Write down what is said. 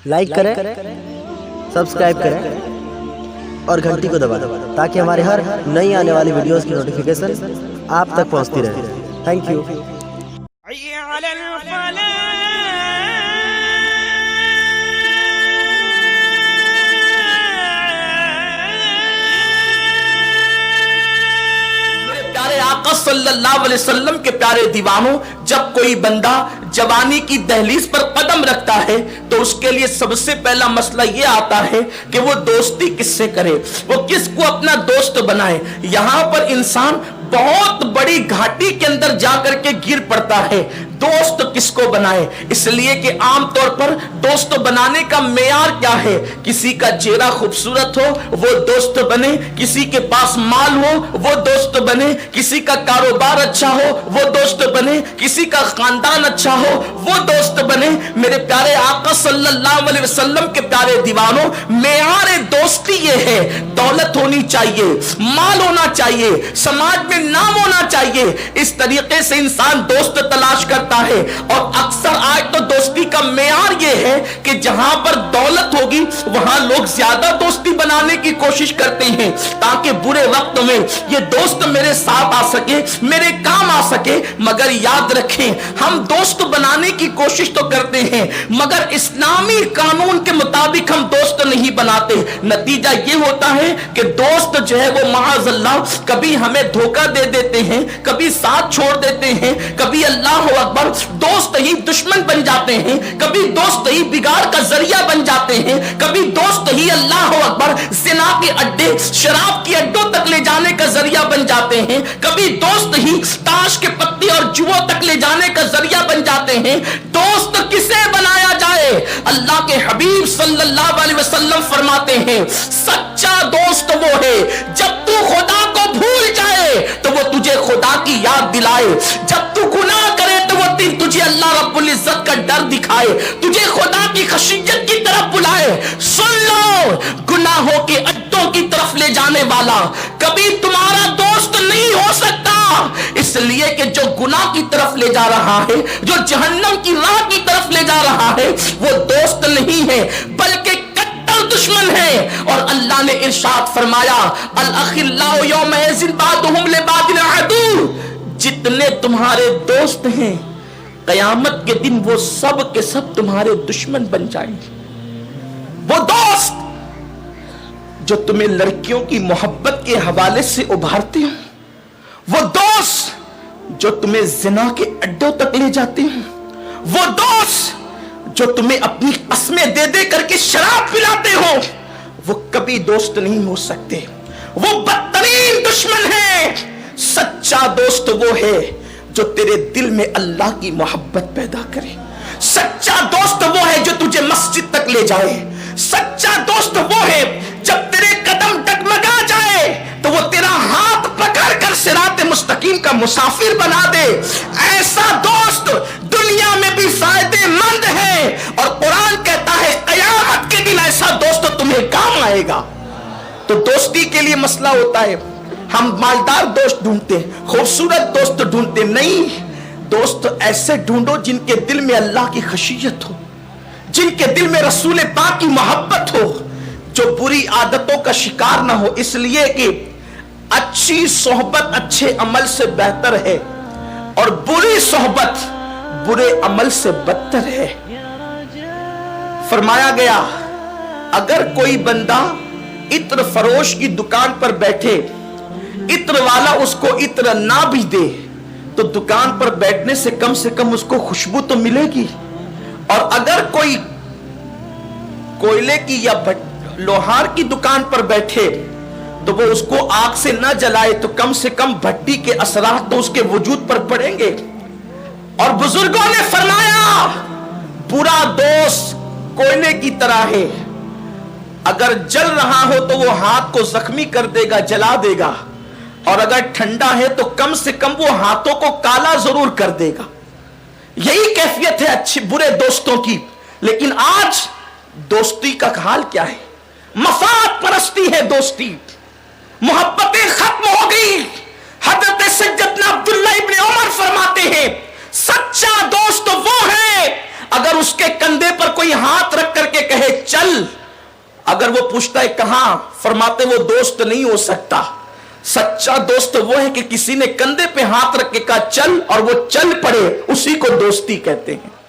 Like करें, subscribe करें और घंटी को दबा दें ताकि हमारे हर नई आने वाली वीडियोस की नोटिफिकेशन आप तक पहुंचती रहे। Thank you. आका सल्लल्लाहु अलैहि वसल्लम के प्यारे दीवानों, जब कोई बंदा जवानी की दहलीज पर कदम रखता है तो उसके लिए सबसे पहला मसला यह आता है कि वो दोस्ती किससे करे, वो किसको अपना दोस्त बनाए। यहां पर इंसान बहुत बड़ी घाटी के अंदर जाकर के गिर पड़ता है। दोस्त किसको बनाए, इसलिए कि आमतौर पर दोस्त बनाने का मेयार क्या है? किसी का चेहरा खूबसूरत हो वो दोस्त बने, किसी के पास माल हो वो दोस्त बने, किसी का कारोबार अच्छा हो वो दोस्त बने, किसी का खानदान अच्छा हो वो दोस्त बने। मेरे प्यारे आका सल्लल्लाहु अलैहि वसल्लम के प्यारे दीवानों, मेयार दोस्ती ये है, दौलत होनी चाहिए, माल होना चाहिए, समाज में नाम होना चाहिए। इस तरीके से इंसान दोस्त तलाश करता है। और अक्सर आज तो दोस्ती का मेयार ये है कि जहां पर दौलत होगी वहां लोग ज्यादा दोस्ती बनाने की कोशिश करते हैं ताकि बुरे वक्त में ये दोस्त मेरे साथ आ सके, मेरे काम आ सके। मगर याद रखें, हम दोस्त बनाने की कोशिश तो करते हैं मगर इस्लामी कानून के मुताबिक हम दोस्त नहीं बनाते। नतीजा ये होता है कि दोस्त जो है वो माअज़ल्लाह कभी हमें धोखा दे देते हैं, कभी साथ छोड़ देते हैं, कभी अल्लाह अकबर दोस्त ही दुश्मन बन जाते हैं, कभी दोस्त ही बिगाड़ का जरिया बन जाते हैं, कभी दोस्त ही अल्लाह अकबर ज़िना के अड्डे, शराब के अड्डों तक ले जाने का जरिया बन जाते हैं, कभी दोस्त ही ताश के पत्ते और जुओं तक ले जाने का जरिया बन जाते हैं। दोस्त किसे बनाया जाए? अल्लाह के हबीब सल्लल्लाहु अलैहि वसल्लम फरमाते हैं, सच्चा दोस्त वो है जब तू खुदा को भूल जाए तो वो तुझे खुदा की याद दिलाए, जब तू गुनाह करे तो वो तुझे अल्लाह रब्बुल इज्जत का डर दिखाए, तुझे खुदा की खशियत की तरफ बुलाए। सुन लो, गुनाहों के अड्डों की तरफ ले जाने वाला कभी तुम्हारा दोस्त नहीं हो सकता, इसलिए कि जो गुनाह की तरफ ले जा रहा है, जो जहन्नम की राह की तरफ ले जा रहा है, वो दोस्त नहीं है बल्कि दुश्मन है। और अल्लाह ने इरशाद फरमाया, अल अखिल्लाउ यौमइज़िन बादुहुम लिबादिन अदू, जितने तुम्हारे दोस्त हैं कयामत के दिन वो सब के सब तुम्हारे दुश्मन बन जाएंगे। वो दोस्त जो तुम्हें लड़कियों की मोहब्बत के हवाले से उभारते हो, वो दोस्त जो तुम्हें ज़िना के अड्डों तक ले जाते हैं, वो दोस्त जो तुम्हें अपनी कसमें दे दे करके शराब पिलाते हो, वो कभी दोस्त नहीं हो सकते, वो बदतरीन दुश्मन है। सच्चा दोस्त वो है जो तेरे दिल में अल्लाह की मोहब्बत पैदा करे, सच्चा दोस्त वो है जो तुझे मस्जिद तक ले जाए, सच्चा दोस्त वो है जब तेरे कदम डगमगा जाए तो वो तेरा हाथ पकड़ कर सिराते मुस्तकीम का मुसाफिर बना दे। ऐसा दोस्त दुनिया में भी फायदेमंद है और कुरान कहता है कयामत के दिन ऐसा दोस्त तुम्हें काम आएगा। तो दोस्ती के लिए मसला होता है, हम मालदार दोस्त ढूंढते, खूबसूरत दोस्त ढूंढते नहीं। दोस्त ऐसे ढूंढो जिनके दिल में अल्लाह की खशियत हो, जिनके दिल में रसूल पाक की मोहब्बत हो, जो बुरी आदतों का शिकार ना हो। इसलिए कि अच्छी सोहबत अच्छे अमल से बेहतर है और बुरी सोहबत बुरे अमल से बदतर है। फरमाया गया, अगर कोई बंदा इत्र फरोश की दुकान पर बैठे, इत्र वाला उसको इत्र ना भी दे तो दुकान पर बैठने से कम उसको खुशबू तो मिलेगी। और अगर कोई कोयले की या लोहार की दुकान पर बैठे तो वो उसको आग से ना जलाए तो कम से कम भट्टी के असरात तो उसके वजूद पर पड़ेंगे। और बुजुर्गों ने फरमाया, बुरा दोस्त कोयले की तरह है, अगर जल रहा हो तो वो हाथ को जख्मी कर देगा, जला देगा, और अगर ठंडा है तो कम से कम वो हाथों को काला जरूर कर देगा। यही कैफियत है अच्छे बुरे दोस्तों की। लेकिन आज दोस्ती का हाल क्या है? मफाद परस्ती है दोस्ती, मोहब्बतें खत्म हो गई। हजरत सैयदना अब्दुल्लाह इब्न उमर फरमाते हैं, सच्चा दोस्त वो है अगर उसके कंधे पर कोई हाथ रख करके कहे وہ پوچھتا ہے کہاں؟ فرماتے وہ دوست نہیں ہو سکتا، سچا دوست وہ ہے کہ کسی نے کندھے پہ ہاتھ رکھ کے کہا چل اور وہ چل پڑے، اسی کو دوستی کہتے ہیں۔